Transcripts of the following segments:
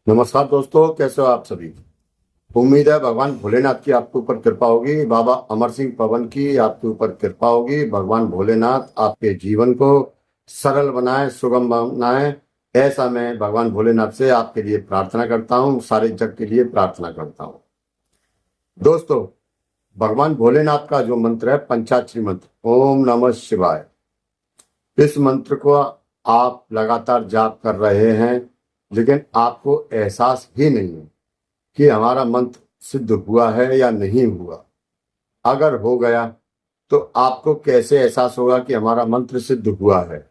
नमस्कार दोस्तों, कैसे हो आप सभी। उम्मीद है भगवान भोलेनाथ की आपके ऊपर कृपा होगी, बाबा अमर सिंह पवन की आपके ऊपर कृपा होगी। भगवान भोलेनाथ आपके जीवन को सरल बनाए, सुगम बनाए, ऐसा मैं भगवान भोलेनाथ से आपके लिए प्रार्थना करता हूँ, सारे जग के लिए प्रार्थना करता हूँ। दोस्तों, भगवान भोलेनाथ का जो मंत्र है पंचाक्षरी मंत्र ओम नमः शिवाय, इस मंत्र को आप लगातार जाप कर रहे हैं, लेकिन आपको एहसास ही नहीं है कि हमारा मंत्र सिद्ध हुआ है या नहीं हुआ। अगर हो गया तो आपको कैसे एहसास होगा कि हमारा मंत्र सिद्ध हुआ है,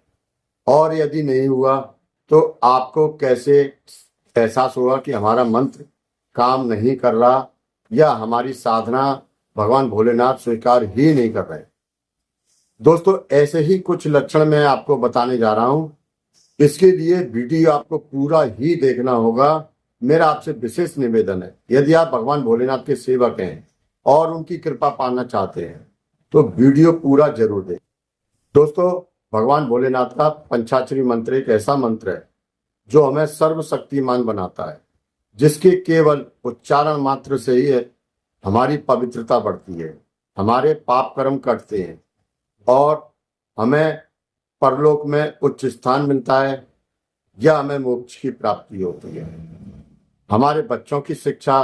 और यदि नहीं हुआ तो आपको कैसे एहसास होगा कि हमारा मंत्र काम नहीं कर रहा या हमारी साधना भगवान भोलेनाथ स्वीकार ही नहीं कर रहे। दोस्तों, ऐसे ही कुछ लक्षण मैं आपको बताने जा रहा हूं। इसके लिए वीडियो आपको पूरा ही देखना होगा। मेरा आपसे विशेष निवेदन है, यदि आप भगवान भोलेनाथ के सेवक हैं और उनकी कृपा पाना चाहते हैं तो वीडियो पूरा जरूर दें। दोस्तों, भगवान भोलेनाथ का पंचाक्षरी मंत्र एक ऐसा मंत्र है जो हमें सर्वशक्तिमान बनाता है, जिसके केवल उच्चारण मात्र से ही हमारी पवित्रता बढ़ती है, हमारे पाप कर्म कटते हैं और हमें परलोक में उच्च स्थान मिलता है या हमें मोक्ष की प्राप्ति होती है। हमारे बच्चों की शिक्षा,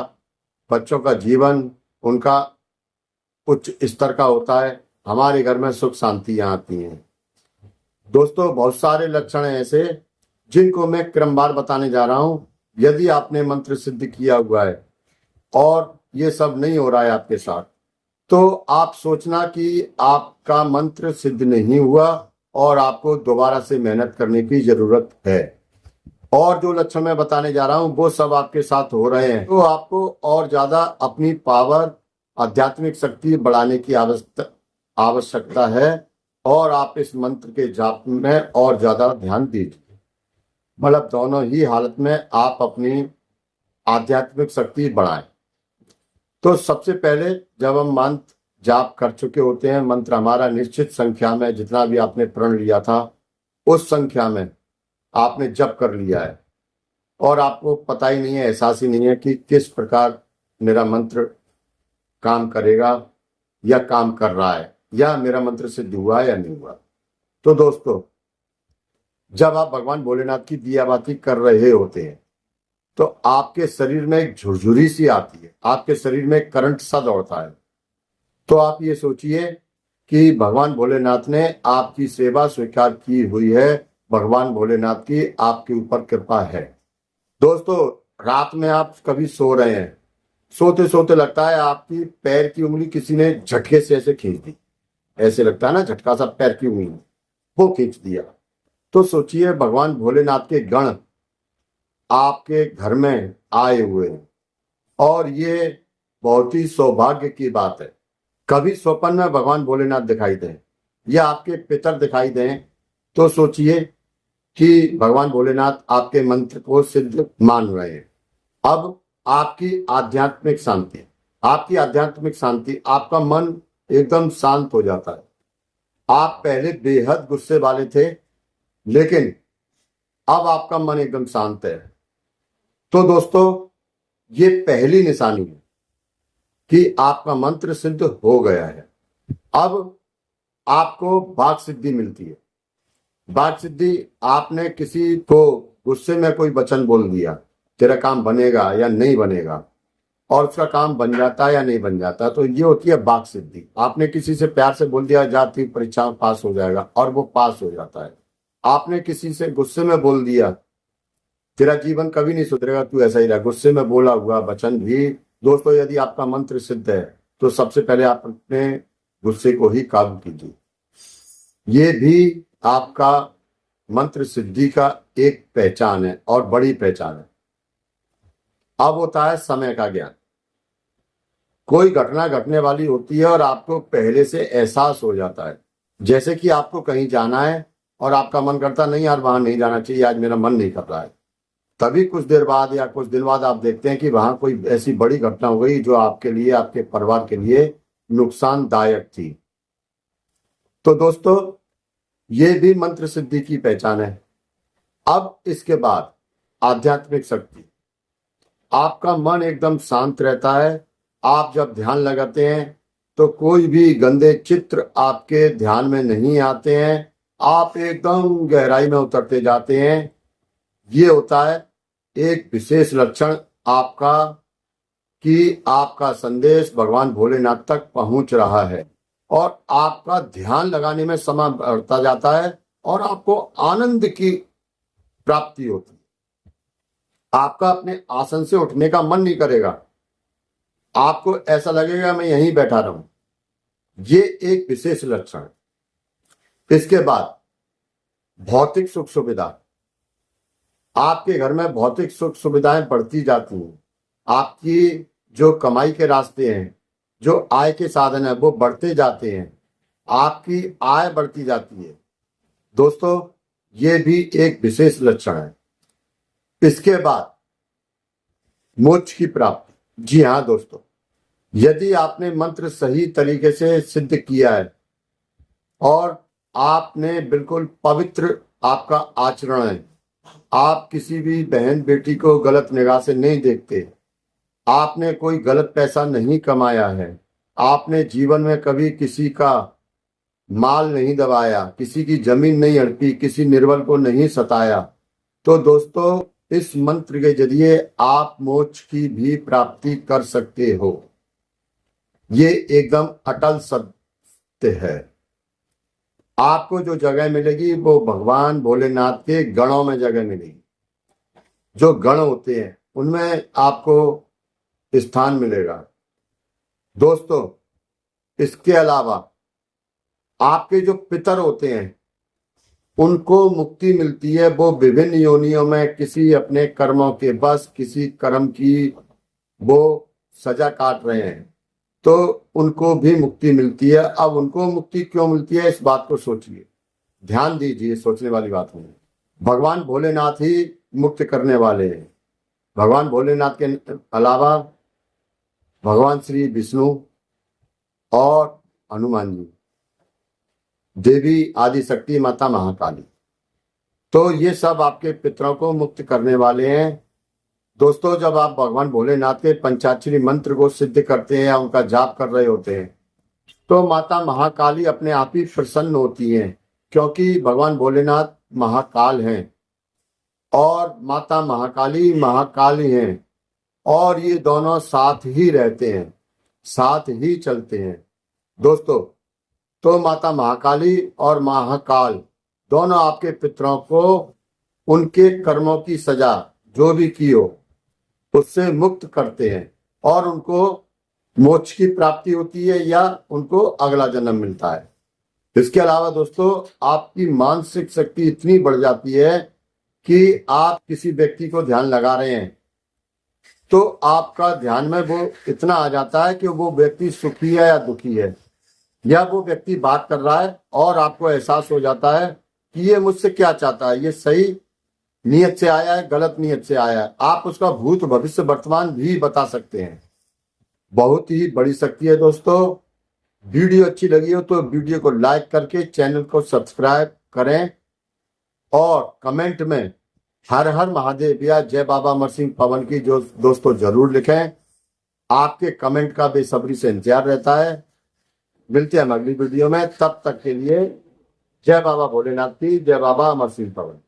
बच्चों का जीवन उनका उच्च स्तर का होता है, हमारे घर में सुख शांतियां आती हैं। दोस्तों, बहुत सारे लक्षण हैं ऐसे जिनको मैं क्रमवार बताने जा रहा हूं। यदि आपने मंत्र सिद्ध किया हुआ है और ये सब नहीं हो रहा है आपके साथ, तो आप सोचना कि आपका मंत्र सिद्ध नहीं हुआ और आपको दोबारा से मेहनत करने की जरूरत है। और जो लक्षण मैं बताने जा रहा हूं वो सब आपके साथ हो रहे हैं, तो आपको और ज्यादा अपनी पावर, आध्यात्मिक शक्ति बढ़ाने की आवश्यकता है और आप इस मंत्र के जाप में और ज्यादा ध्यान दीजिए। मतलब दोनों ही हालत में आप अपनी आध्यात्मिक शक्ति बढ़ाएं। तो सबसे पहले जब हम मंत्र जाप कर चुके होते हैं, मंत्र हमारा निश्चित संख्या में, जितना भी आपने प्रण लिया था उस संख्या में आपने जप कर लिया है और आपको पता ही नहीं है, एहसास ही नहीं है कि किस प्रकार मेरा मंत्र काम करेगा या काम कर रहा है, या मेरा मंत्र सिद्ध हुआ है या नहीं हुआ। तो दोस्तों, जब आप भगवान भोलेनाथ की दियाबाती कर रहे होते हैं तो आपके शरीर में एक झुरझुरी सी आती है, आपके शरीर में करंट सा दौड़ता है। तो आप ये सोचिए कि भगवान भोलेनाथ ने आपकी सेवा स्वीकार की हुई है, भगवान भोलेनाथ की आपके ऊपर कृपा है। दोस्तों, रात में आप कभी सो रहे हैं, सोते सोते लगता है आपकी पैर की उंगली किसी ने झटके से ऐसे खींच दी, ऐसे लगता है ना, झटका सा पैर की उंगली वो खींच दिया। तो सोचिए भगवान भोलेनाथ के गण आपके घर में आए हुए हैं और ये बहुत ही सौभाग्य की बात है। कभी स्वप्न में भगवान भोलेनाथ दिखाई दें या आपके पितर दिखाई दें तो सोचिए कि भगवान भोलेनाथ आपके मंत्र को सिद्ध मान रहे हैं। अब आपकी आध्यात्मिक शांति, आपका मन एकदम शांत हो जाता है। आप पहले बेहद गुस्से वाले थे, लेकिन अब आपका मन एकदम शांत है। तो दोस्तों, ये पहली निशानी है कि आपका मंत्र सिद्ध हो गया है। अब आपको वाक सिद्धि मिलती है। वाक सिद्धि, आपने किसी को गुस्से में कोई वचन बोल दिया, तेरा काम बनेगा या नहीं बनेगा, और उसका काम बन जाता है या नहीं बन जाता, तो ये होती है वाक सिद्धि। आपने किसी से प्यार से बोल दिया जाती परीक्षा में पास हो जाएगा, और वो पास हो जाता है। आपने किसी से गुस्से में बोल दिया तेरा जीवन कभी नहीं सुधरेगा, तू ऐसा ही रहा, गुस्से में बोला हुआ वचन भी। दोस्तों, यदि आपका मंत्र सिद्ध है तो सबसे पहले आप अपने गुस्से को ही काबू कीजिए। ये भी आपका मंत्र सिद्धि का एक पहचान है और बड़ी पहचान है। अब होता है समय का ज्ञान। कोई घटना घटने वाली होती है और आपको पहले से एहसास हो जाता है, जैसे कि आपको कहीं जाना है और आपका मन करता नहीं यार वहां नहीं जाना चाहिए, आज मेरा मन नहीं कर रहा है। तभी कुछ देर बाद या कुछ दिन बाद आप देखते हैं कि वहां कोई ऐसी बड़ी घटना हो गई जो आपके लिए, आपके परिवार के लिए नुकसानदायक थी। तो दोस्तों, ये भी मंत्र सिद्धि की पहचान है। अब इसके बाद आध्यात्मिक शक्ति, आपका मन एकदम शांत रहता है। आप जब ध्यान लगाते हैं तो कोई भी गंदे चित्र आपके ध्यान में नहीं आते हैं। आप एकदम गहराई में उतरते जाते हैं। ये होता है एक विशेष लक्षण आपका कि आपका संदेश भगवान भोलेनाथ तक पहुंच रहा है और आपका ध्यान लगाने में समय बढ़ता जाता है और आपको आनंद की प्राप्ति होती है। आपका अपने आसन से उठने का मन नहीं करेगा। आपको ऐसा लगेगा मैं यहीं बैठा रहूं। ये एक विशेष लक्षण है। इसके बाद भौतिक सुख सुविधा। आपके घर में भौतिक सुख सुविधाएं बढ़ती जाती हैं। आपकी जो कमाई के रास्ते हैं, जो आय के साधन है, वो बढ़ते जाते हैं। आपकी आय बढ़ती जाती है। दोस्तों, ये भी एक विशेष लक्षण है। इसके बाद मोक्ष की प्राप्ति। जी हाँ दोस्तों, यदि आपने मंत्र सही तरीके से सिद्ध किया है और आपने बिल्कुल पवित्र आपका आचरण है, आप किसी भी बहन बेटी को गलत निगाह से नहीं देखते, आपने कोई गलत पैसा नहीं कमाया है, आपने जीवन में कभी किसी का माल नहीं दबाया, किसी की जमीन नहीं हड़पी, किसी निर्बल को नहीं सताया, तो दोस्तों इस मंत्र के जरिए आप मोक्ष की भी प्राप्ति कर सकते हो। ये एकदम अटल सत्य है। आपको जो जगह मिलेगी वो भगवान भोलेनाथ के गणों में जगह मिलेगी। जो गण होते हैं उनमें आपको स्थान मिलेगा। दोस्तों, इसके अलावा आपके जो पितर होते हैं उनको मुक्ति मिलती है। वो विभिन्न योनियों में किसी अपने कर्मों के बस किसी कर्म की वो सजा काट रहे हैं, तो उनको भी मुक्ति मिलती है। अब उनको मुक्ति क्यों मिलती है, इस बात को सोचिए, ध्यान दीजिए। सोचने वाली बात नहीं। भगवान भोलेनाथ ही मुक्त करने वाले हैं। भगवान भोलेनाथ के अलावा भगवान श्री विष्णु और हनुमान जी, देवी आदि शक्ति माता महाकाली, तो ये सब आपके पितरों को मुक्त करने वाले हैं। दोस्तों, जब आप भगवान भोलेनाथ के पंचाक्षरी मंत्र को सिद्ध करते हैं या उनका जाप कर रहे होते हैं तो माता महाकाली अपने आप ही प्रसन्न होती हैं, क्योंकि भगवान भोलेनाथ महाकाल हैं और माता महाकाली महाकाली हैं और ये दोनों साथ ही रहते हैं, साथ ही चलते हैं। दोस्तों, तो माता महाकाली और महाकाल दोनों आपके पितरों को उनके कर्मों की सजा जो भी की हो उससे मुक्त करते हैं और उनको मोक्ष की प्राप्ति होती है या उनको अगला जन्म मिलता है। इसके अलावा दोस्तों, आपकी मानसिक शक्ति इतनी बढ़ जाती है कि आप किसी व्यक्ति को ध्यान लगा रहे हैं तो आपका ध्यान में वो इतना आ जाता है कि वो व्यक्ति सुखी है या दुखी है, या वो व्यक्ति बात कर रहा है और आपको एहसास हो जाता है कि ये मुझसे क्या चाहता है, ये सही नियत से आया है गलत नियत से आया है। आप उसका भूत भविष्य वर्तमान भी बता सकते हैं। बहुत ही बड़ी शक्ति है दोस्तों। वीडियो अच्छी लगी हो तो वीडियो को लाइक करके चैनल को सब्सक्राइब करें और कमेंट में हर हर महादेव या जय बाबा अमर सिंह पवन की जो दोस्तों जरूर लिखें। आपके कमेंट का बेसब्री से इंतजार रहता है। मिलते हैं हम अगली वीडियो में, तब तक के लिए जय बाबा भोलेनाथ की, जय बाबा अमर सिंह पवन।